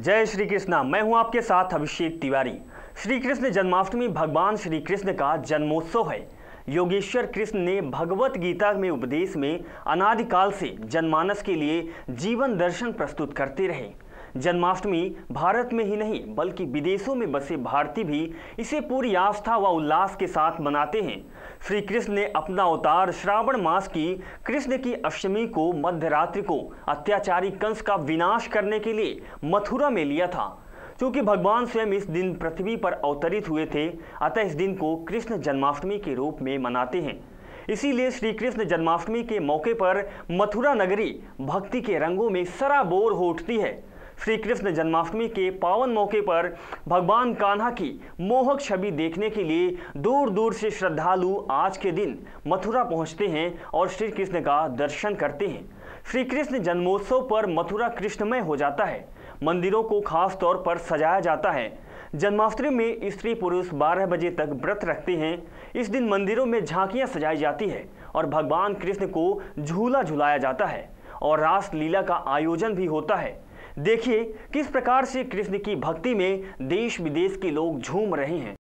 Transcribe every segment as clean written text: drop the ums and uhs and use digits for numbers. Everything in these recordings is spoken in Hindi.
जय श्री कृष्णा। मैं हूं आपके साथ अभिषेक तिवारी। श्री कृष्ण जन्माष्टमी भगवान श्री कृष्ण का जन्मोत्सव है। योगेश्वर कृष्ण ने भगवत गीता में उपदेश में अनादिकाल से जनमानस के लिए जीवन दर्शन प्रस्तुत करते रहे। जन्माष्टमी भारत में ही नहीं बल्कि विदेशों में बसे भारतीय भी इसे पूरी आस्था व उल्लास के साथ मनाते हैं। श्री कृष्ण ने अपना अवतार श्रावण मास की कृष्ण की अष्टमी को मध्यरात्रि को अत्याचारी कंस का विनाश करने के लिए मथुरा में लिया था। क्योंकि भगवान स्वयं इस दिन पृथ्वी पर अवतरित हुए थे, अतः इस दिन को कृष्ण जन्माष्टमी के रूप में मनाते हैं। इसीलिए श्री कृष्ण जन्माष्टमी के मौके पर मथुरा नगरी भक्ति के रंगों में सराबोर हो उठती है। श्री कृष्ण जन्माष्टमी के पावन मौके पर भगवान कान्हा की मोहक छवि देखने के लिए दूर दूर से श्रद्धालु आज के दिन मथुरा पहुंचते हैं और श्री कृष्ण का दर्शन करते हैं। श्री कृष्ण जन्मोत्सव पर मथुरा कृष्णमय हो जाता है। मंदिरों को खास तौर पर सजाया जाता है। जन्माष्टमी में स्त्री पुरुष 12 बजे तक व्रत रखते हैं। इस दिन मंदिरों में झांकियां सजाई जाती है और भगवान कृष्ण को झूला झुलाया जाता है और रास लीला का आयोजन भी होता है। देखिए किस प्रकार से कृष्ण की भक्ति में देश विदेश के लोग झूम रहे हैं।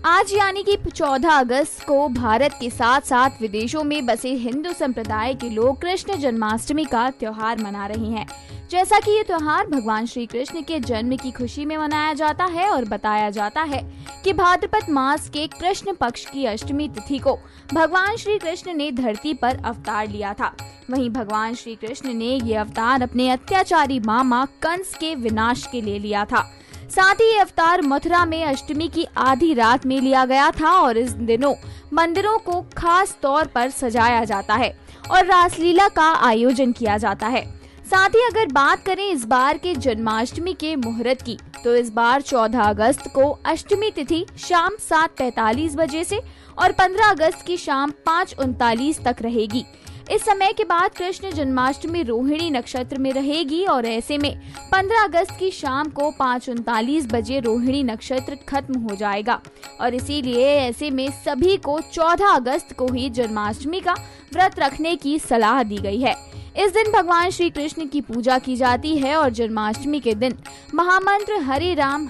आज यानी कि 14 अगस्त को भारत के साथ साथ विदेशों में बसे हिंदू संप्रदाय के लोग कृष्ण जन्माष्टमी का त्योहार मना रहे हैं। जैसा कि ये त्योहार भगवान श्री कृष्ण के जन्म की खुशी में मनाया जाता है और बताया जाता है कि भाद्रपद मास के कृष्ण पक्ष की अष्टमी तिथि को भगवान श्री कृष्ण ने धरती पर अवतार लिया था। वहीं भगवान श्री कृष्ण ने ये अवतार अपने अत्याचारी मामा कंस के विनाश के लिए लिया था। साथ ही ये अवतार मथुरा में अष्टमी की आधी रात में लिया गया था और इस दिनों मंदिरों को खास तौर पर सजाया जाता है और रासलीला का आयोजन किया जाता है। साथ ही अगर बात करें इस बार के जन्माष्टमी के मुहूर्त की, तो इस बार 14 अगस्त को अष्टमी तिथि शाम 7:45 बजे से और 15 अगस्त की शाम 5:39 तक रहेगी। इस समय के बाद कृष्ण जन्माष्टमी रोहिणी नक्षत्र में रहेगी और ऐसे में 15 अगस्त की शाम को 5:39 बजे रोहिणी नक्षत्र खत्म हो जाएगा और इसीलिए ऐसे में सभी को 14 अगस्त को ही जन्माष्टमी का व्रत रखने की सलाह दी गई है। इस दिन भगवान श्री कृष्ण की पूजा की जाती है और जन्माष्टमी के दिन महामंत्र हरे राम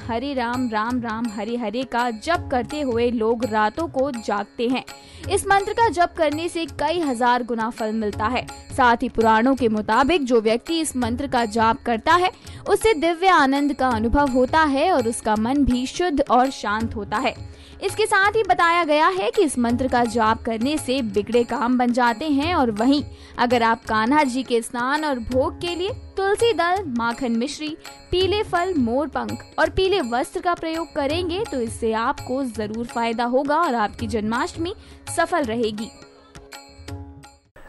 राम राम हरे हरे का जप करते हुए लोग रातों को जागते हैं। इस मंत्र का जप करने से कई हजार गुना फल मिलता है। साथ ही पुराणों के मुताबिक जो व्यक्ति इस मंत्र का जाप करता है उसे दिव्य आनंद का अनुभव होता है और उसका मन भी शुद्ध और शांत होता है। इसके साथ ही बताया गया है कि इस मंत्र का जाप करने से बिगड़े काम बन जाते हैं और वहीं अगर आप कान्हा जी के स्नान और भोग के लिए तुलसी दल, माखन मिश्री, पीले फल, मोर पंख और पीले वस्त्र का प्रयोग करेंगे तो इससे आपको जरूर फायदा होगा और आपकी जन्माष्टमी सफल रहेगी।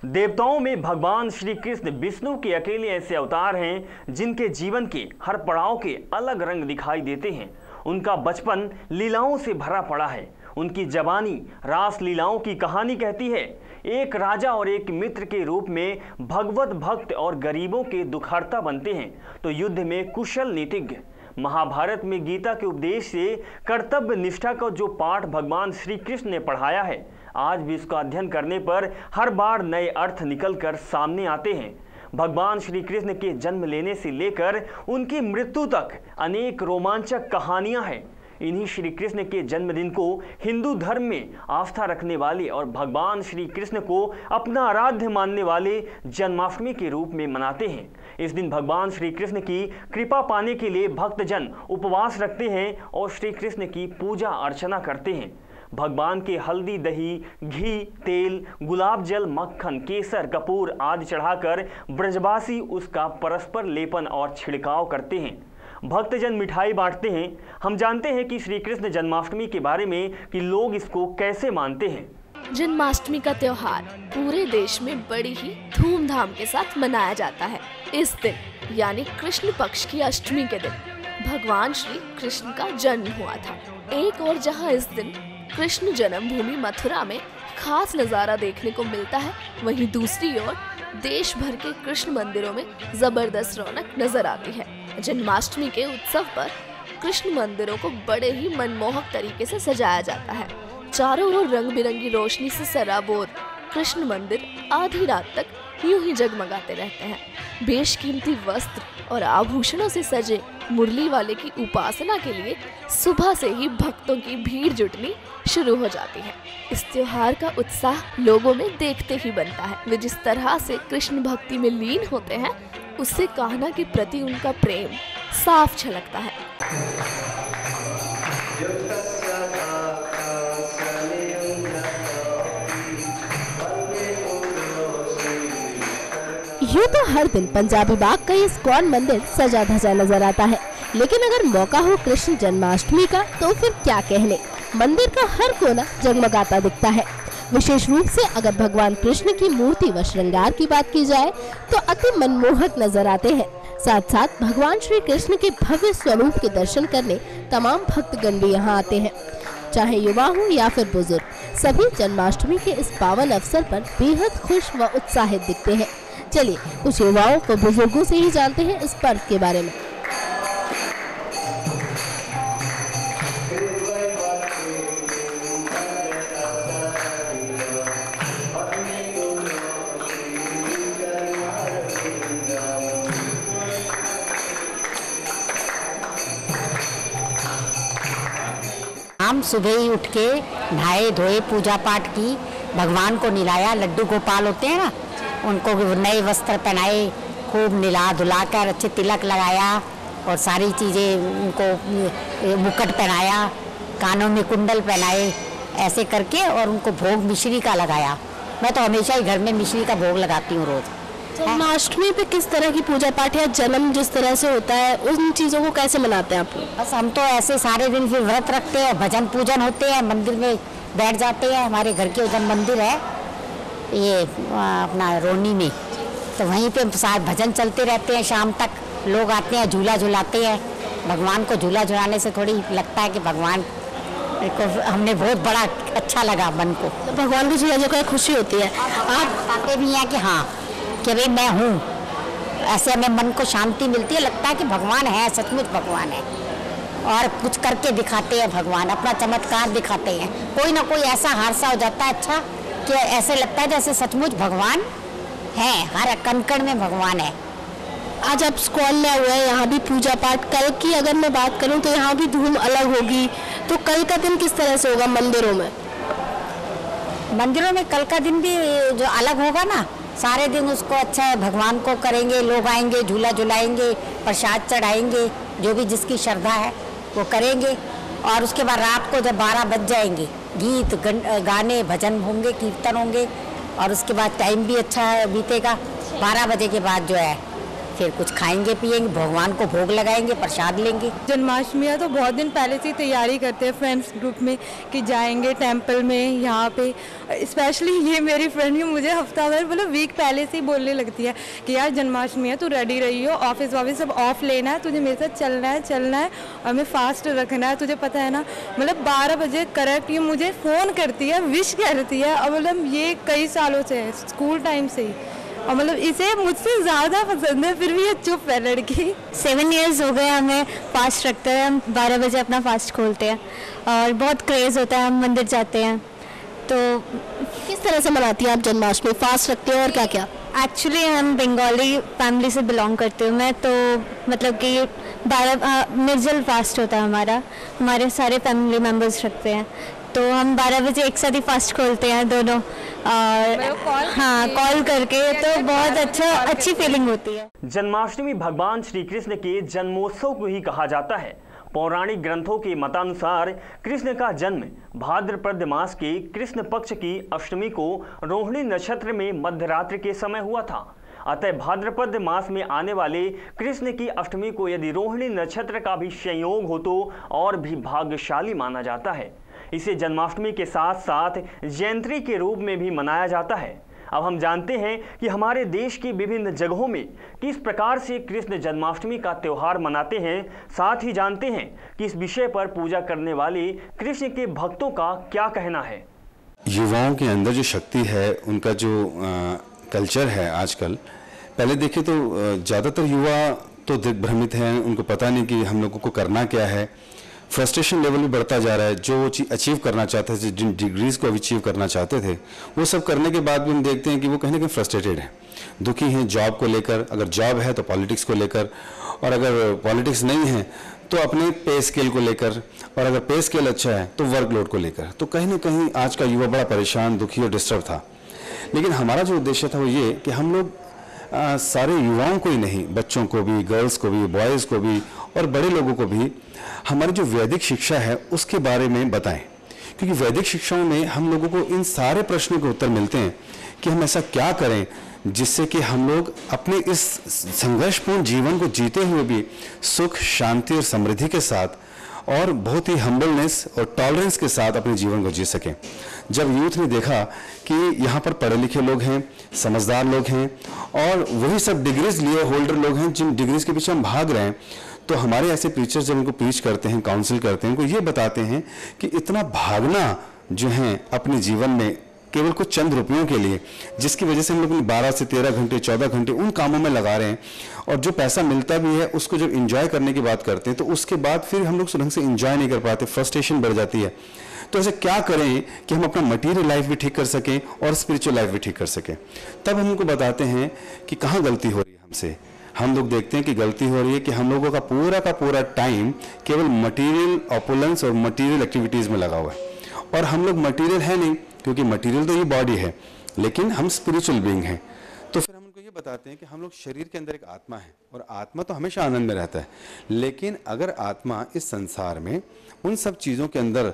देवताओं में भगवान श्री कृष्ण विष्णु के अकेले ऐसे अवतार हैं जिनके जीवन के हर पड़ाव के अलग रंग दिखाई देते हैं। उनका बचपन लीलाओं से भरा पड़ा है। उनकी जवानी रास लीलाओं की कहानी कहती है। एक राजा और एक मित्र के रूप में भगवत भक्त और गरीबों के दुखहर्ता बनते हैं तो युद्ध में कुशल नीतिज्ञ। महाभारत में गीता के उपदेश से कर्तव्य निष्ठा का जो पाठ भगवान श्री कृष्ण ने पढ़ाया है, आज भी इसका अध्ययन करने पर हर बार नए अर्थ निकलकर सामने आते हैं। भगवान श्री कृष्ण के जन्म लेने से लेकर उनकी मृत्यु तक अनेक रोमांचक कहानियां हैं। इन्हीं श्री कृष्ण के जन्मदिन को हिंदू धर्म में आस्था रखने वाले और भगवान श्री कृष्ण को अपना आराध्य मानने वाले जन्माष्टमी के रूप में मनाते हैं। इस दिन भगवान श्री कृष्ण की कृपा पाने के लिए भक्तजन उपवास रखते हैं और श्री कृष्ण की पूजा अर्चना करते हैं। भगवान के हल्दी, दही, घी, तेल, गुलाब जल, मक्खन, केसर, कपूर आदि चढ़ाकर ब्रजवासी उसका परस्पर लेपन और छिड़काव करते हैं। भक्तजन मिठाई बांटते हैं। हम जानते हैं कि श्री कृष्ण जन्माष्टमी के बारे में कि लोग इसको कैसे मानते हैं। जन्माष्टमी का त्योहार पूरे देश में बड़ी ही धूमधाम के साथ मनाया जाता है। इस दिन यानी कृष्ण पक्ष की अष्टमी के दिन भगवान श्री कृष्ण का जन्म हुआ था। एक और जहां इस दिन कृष्ण जन्मभूमि मथुरा में खास नजारा देखने को मिलता है, वहीं दूसरी ओर देश भर के कृष्ण मंदिरों में जबरदस्त रौनक नजर आती है। जन्माष्टमी के उत्सव पर कृष्ण मंदिरों को बड़े ही मनमोहक तरीके से सजाया जाता है। चारों ओर रंग बिरंगी रोशनी से सराबोर कृष्ण मंदिर आधी रात तक यूं ही जगमगाते रहते हैं। बेशकीमती वस्त्र और आभूषणों से सजे मुरली वाले की उपासना के लिए सुबह से ही भक्तों की भीड़ जुटनी शुरू हो जाती है। इस त्योहार का उत्साह लोगों में देखते ही बनता है। वे जिस तरह से कृष्ण भक्ति में लीन होते हैं, उससे कान्हा के प्रति उनका प्रेम साफ झलकता है। यूँ तो हर दिन पंजाबी बाग का इस्कॉन मंदिर सजा धजा नजर आता है, लेकिन अगर मौका हो कृष्ण जन्माष्टमी का तो फिर क्या कहने, मंदिर का हर कोना जगमगाता दिखता है। विशेष रूप से अगर भगवान कृष्ण की मूर्ति व श्रृंगार की बात की जाए तो अति मनमोहक नजर आते हैं। साथ साथ भगवान श्री कृष्ण के भव्य स्वरूप के दर्शन करने तमाम भक्तगण भी यहाँ आते हैं। चाहे युवा हो या फिर बुजुर्ग, सभी जन्माष्टमी के इस पावन अवसर पर बेहद खुश व उत्साहित दिखते हैं। चलिए कुछ युवाओं व बुजुर्गों से ही जानते हैं इस पर्व के बारे में। हम सुबह ही उठ के नहाए धोए, पूजा पाठ की, भगवान को नहलाया। लड्डू गोपाल होते हैं ना, उनको नए वस्त्र पहनाए, खूब नहला धुला कर अच्छे तिलक लगाया और सारी चीज़ें, उनको मुकुट पहनाया, कानों में कुंडल पहनाए, ऐसे करके और उनको भोग मिश्री का लगाया। मैं तो हमेशा ही घर में मिश्री का भोग लगाती हूँ रोज़। जन्माष्टमी पे किस तरह की पूजा पाठ या जन्म जिस तरह से होता है, उन चीज़ों को कैसे मनाते हैं आप लोग? बस हम तो ऐसे सारे दिन फिर व्रत रखते हैं, भजन पूजन होते हैं, मंदिर में बैठ जाते हैं। हमारे घर के उधर मंदिर है ये अपना रोनी में, तो वहीं पे सारे भजन चलते रहते हैं। शाम तक लोग आते हैं, झूला झुलाते हैं। भगवान को झूला झुलाने से थोड़ी लगता है कि भगवान को हमने बहुत बड़ा अच्छा लगा मन को। तो भगवान को झूला झुला खुशी होती है। आप बताते भी हैं कि हाँ कि भाई मैं हूँ, ऐसे हमें मन को शांति मिलती है। लगता है कि भगवान है, सचमुच भगवान है और कुछ करके दिखाते हैं। भगवान अपना चमत्कार दिखाते हैं। कोई ना कोई ऐसा हादसा हो जाता है अच्छा कि ऐसे लगता है जैसे सचमुच भगवान है, हर कण में भगवान है। आज आप स्कॉन में हुए हैं, यहाँ भी पूजा पाठ। कल की अगर मैं बात करूँ तो यहाँ भी धूम अलग होगी, तो कल का दिन किस तरह से होगा मंदिरों में? मंदिरों में कल का दिन भी जो अलग होगा ना, सारे दिन उसको अच्छा है, भगवान को करेंगे। लोग आएंगे, झूला झुलाएंगे, प्रसाद चढ़ाएंगे, जो भी जिसकी श्रद्धा है वो करेंगे। और उसके बाद रात को जब 12 बज जाएंगे, गीत गाने भजन होंगे, कीर्तन होंगे और उसके बाद टाइम भी अच्छा बीतेगा। 12 बजे के बाद जो है फिर कुछ खाएंगे पिएंगे, भगवान को भोग लगाएंगे, प्रसाद लेंगे। जन्माष्टमी है तो बहुत दिन पहले से तैयारी करते हैं फ्रेंड्स ग्रुप में कि जाएंगे टेंपल में। यहाँ पे स्पेशली ये मेरी फ्रेंड भी मुझे हफ्ता भर मतलब वीक पहले से ही बोलने लगती है कि यार जन्माष्टमी है, तू रेडी रही हो, ऑफिस वाफिस सब ऑफ लेना है, तुझे मेरे साथ चलना है और हमें फास्ट रखना है। तुझे पता है ना, मतलब 12 बजे करेक्ट ये मुझे फ़ोन करती है, विश करती है। और मतलब ये कई सालों से है, स्कूल टाइम से ही, और मतलब इसे मुझसे ज़्यादा पसंद है, फिर भी ये चुप है लड़की। 7 इयर्स हो गए हमें फास्ट रखते हैं। हम 12 बजे अपना फास्ट खोलते हैं और बहुत क्रेज़ होता है, हम मंदिर जाते हैं। तो किस तरह से मनाती हैं आप जन्माष्टमी, फास्ट रखते हैं और क्या क्या? एक्चुअली हम बंगाली फैमिली से बिलोंग करते हूँ मैं, तो मतलब कि 12 निर्जल फास्ट होता है हमारा, हमारे सारे फैमिली मेम्बर्स रखते हैं। तो हम 12 बजे एक साथ ही फास्ट खोलते हैं दोनों, और हाँ कॉल करके, तो बहुत अच्छी फीलिंग होती है। जन्माष्टमी भगवान श्री कृष्ण के जन्मोत्सव को ही कहा जाता है। पौराणिक ग्रंथों के मतानुसार कृष्ण का जन्म भाद्रपद मास के कृष्ण पक्ष की अष्टमी को रोहिणी नक्षत्र में मध्यरात्रि के समय हुआ था। अतः भाद्रपद मास में आने वाले कृष्ण की अष्टमी को यदि रोहिणी नक्षत्र का भी संयोग हो तो और भी भाग्यशाली माना जाता है। इसे जन्माष्टमी के साथ साथ जयंती के रूप में भी मनाया जाता है। अब हम जानते हैं कि हमारे देश की विभिन्न जगहों में किस प्रकार से कृष्ण जन्माष्टमी का त्यौहार मनाते हैं। साथ ही जानते हैं कि इस विषय पर पूजा करने वाले कृष्ण के भक्तों का क्या कहना है। युवाओं के अंदर जो शक्ति है, उनका जो कल्चर है आजकल, पहले देखें तो ज़्यादातर युवा तो दिग्भ्रमित हैं, उनको पता नहीं कि हम लोगों को करना क्या है। फ्रस्ट्रेशन लेवल भी बढ़ता जा रहा है। जो चीज़ अचीव करना चाहते थे, जिन डिग्रीज को अचीव करना चाहते थे, वो सब करने के बाद भी हम देखते हैं कि वो कहीं ना कहीं फ्रस्ट्रेटेड हैं, दुखी हैं जॉब को लेकर। अगर जॉब है तो पॉलिटिक्स को लेकर, और अगर पॉलिटिक्स नहीं है तो अपने पे स्केल को लेकर, और अगर पे स्केल अच्छा है तो वर्कलोड को लेकर। तो कहीं ना कहीं आज का युवा बड़ा परेशान, दुखी और डिस्टर्ब था। लेकिन हमारा जो उद्देश्य था वो ये कि हम लोग सारे युवाओं को ही नहीं, बच्चों को भी, गर्ल्स को भी, बॉयज़ को भी और बड़े लोगों को भी हमारी जो वैदिक शिक्षा है उसके बारे में बताएं। क्योंकि वैदिक शिक्षाओं में हम लोगों को इन सारे प्रश्नों के उत्तर मिलते हैं कि हम ऐसा क्या करें जिससे कि हम लोग अपने इस संघर्षपूर्ण जीवन को जीते हुए भी सुख, शांति और समृद्धि के साथ और बहुत ही हम्बलनेस और टॉलरेंस के साथ अपने जीवन को जी सकें। जब यूथ ने देखा कि यहाँ पर पढ़े लिखे लोग हैं, समझदार लोग हैं और वही सब डिग्रीज लिए होल्डर लोग हैं जिन डिग्रीज के पीछे हम भाग रहे हैं, तो हमारे ऐसे प्रीचर्स जब उनको प्रीच करते हैं, काउंसिल करते हैं, उनको ये बताते हैं कि इतना भागना जो है अपने जीवन में केवल कुछ चंद रुपयों के लिए, जिसकी वजह से हम लोग 12 से 13 घंटे 14 घंटे उन कामों में लगा रहे हैं, और जो पैसा मिलता भी है उसको जब इंजॉय करने की बात करते हैं तो उसके बाद फिर हम लोग ढंग से इंजॉय नहीं कर पाते, फ्रस्ट्रेशन बढ़ जाती है। तो ऐसे क्या करें कि हम अपना मटीरियल लाइफ भी ठीक कर सकें और स्पिरिचुअल लाइफ भी ठीक कर सकें। तब हम उनको बताते हैं कि कहाँ गलती हो रही है हमसे। हम लोग देखते हैं कि गलती हो रही है कि हम लोगों का पूरा टाइम केवल मटीरियल ऑपुलेंस और मटीरियल एक्टिविटीज़ में लगा हुआ है, और हम लोग मटीरियल है नहीं, क्योंकि मटीरियल तो ये बॉडी है, लेकिन हम स्पिरिचुअल बीइंग हैं। तो फिर हम उनको ये बताते हैं कि हम लोग शरीर के अंदर एक आत्मा है, और आत्मा तो हमेशा आनंद में रहता है, लेकिन अगर आत्मा इस संसार में उन सब चीज़ों के अंदर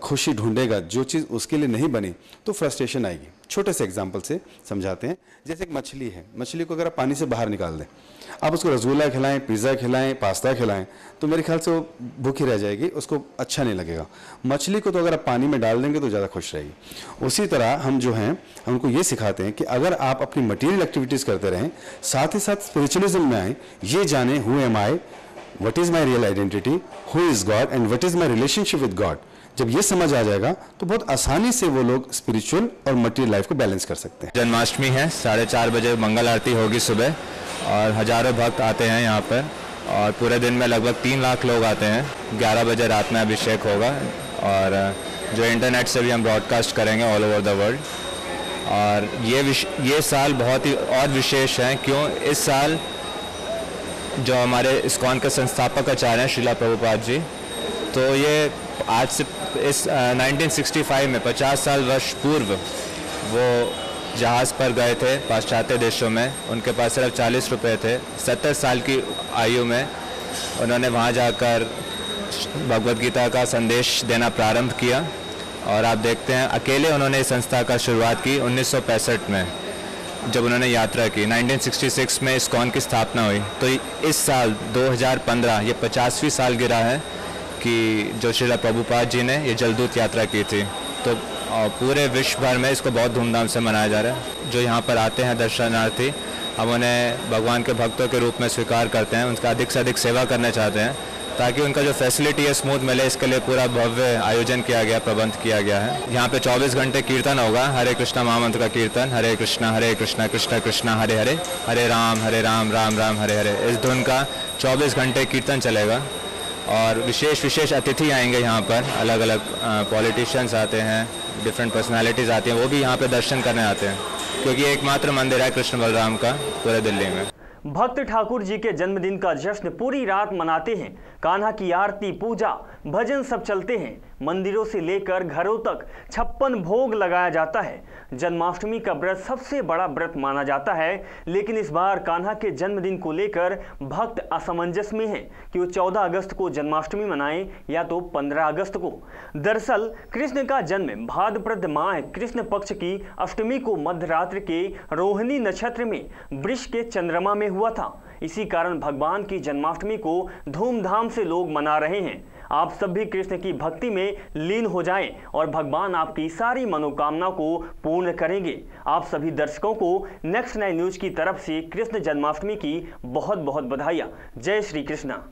खुशी ढूंढेगा जो चीज़ उसके लिए नहीं बनी, तो फ्रस्ट्रेशन आएगी। छोटे से एग्जाम्पल से समझाते हैं। जैसे एक मछली है, मछली को अगर आप पानी से बाहर निकाल दें, आप उसको रसगुल्ला खिलाएं, पिज़्ज़ा खिलाएं, पास्ता खिलाएं, तो मेरे ख्याल से वो भूखी रह जाएगी, उसको अच्छा नहीं लगेगा। मछली को तो अगर आप पानी में डाल देंगे तो ज़्यादा खुश रहेगी। उसी तरह हम जो हैं हमको ये सिखाते हैं कि अगर आप अपनी मटीरियल एक्टिविटीज़ करते रहें, साथ ही साथ स्पिरिचुअलिज्म में आए, ये जाने who am I, what is my real identity, who is God and what is my relationship with God. जब ये समझ आ जाएगा तो बहुत आसानी से वो लोग स्पिरिचुअल और मटीरियल लाइफ को बैलेंस कर सकते हैं। जन्माष्टमी है, 4:30 बजे मंगल आरती होगी सुबह, और हजारों भक्त आते हैं यहाँ पर, और पूरे दिन में लगभग 3 लाख लोग आते हैं। 11 बजे रात में अभिषेक होगा, और जो इंटरनेट से भी हम ब्रॉडकास्ट करेंगे ऑल ओवर द वर्ल्ड। और ये साल बहुत ही और विशेष है। क्यों? इस साल जो हमारे इस्कॉन के संस्थापक आचार्य हैं श्रीला प्रभुपाद जी, तो ये आज से इस 1965 में 50 साल वर्ष पूर्व वो जहाज़ पर गए थे पाश्चात्य देशों में। उनके पास सिर्फ 40 रुपये थे। 70 साल की आयु में उन्होंने वहाँ जाकर भगवद गीता का संदेश देना प्रारंभ किया, और आप देखते हैं अकेले उन्होंने इस संस्था का शुरुआत की 1965 में, जब उन्होंने यात्रा की। 1966 में इस्कॉन की स्थापना हुई। तो इस साल 2015 ये 50वीं साल गिरा है कि जो श्रीला प्रभुपाद जी ने ये जलदूत यात्रा की थी। तो पूरे विश्व भर में इसको बहुत धूमधाम से मनाया जा रहा है। जो यहाँ पर आते हैं दर्शनार्थी, हम उन्हें भगवान के भक्तों के रूप में स्वीकार करते हैं, उनका अधिक से अधिक सेवा करना चाहते हैं, ताकि उनका जो फैसिलिटी है स्मूथ मिले। इसके लिए पूरा भव्य आयोजन किया गया, प्रबंध किया गया है। यहाँ पे 24 घंटे कीर्तन होगा, हरे कृष्णा महामंत्र का कीर्तन, हरे कृष्णा कृष्णा कृष्णा हरे हरे, हरे राम राम राम हरे हरे। इस धुन का 24 घंटे कीर्तन चलेगा, और विशेष अतिथि आएंगे यहाँ पर। अलग अलग पॉलिटिशियंस आते हैं, डिफरेंट पर्सनालिटीज़ आती हैं, वो भी यहाँ पे दर्शन करने आते हैं, क्योंकि एकमात्र मंदिर है कृष्ण बलराम का पूरे दिल्ली में। भक्त ठाकुर जी के जन्मदिन का जश्न पूरी रात मनाते हैं। कान्हा की आरती, पूजा, भजन सब चलते हैं। मंदिरों से लेकर घरों तक 56 भोग लगाया जाता है। जन्माष्टमी का व्रत सबसे बड़ा व्रत माना जाता है, लेकिन इस बार कान्हा के जन्मदिन को लेकर भक्त असमंजस में हैं कि वो 14 अगस्त को जन्माष्टमी मनाएं या तो 15 अगस्त को। दरअसल कृष्ण का जन्म भाद्रपद माह कृष्ण पक्ष की अष्टमी को मध्यरात्रि के रोहिणी नक्षत्र में वृष के चंद्रमा में हुआ था। इसी कारण भगवान की जन्माष्टमी को धूमधाम से लोग मना रहे हैं। आप सब भी कृष्ण की भक्ति में लीन हो जाएं और भगवान आपकी सारी मनोकामना को पूर्ण करेंगे। आप सभी दर्शकों को नेक्स्ट 9 न्यूज की तरफ से कृष्ण जन्माष्टमी की बहुत बहुत बधाइयाँ। जय श्री कृष्णा।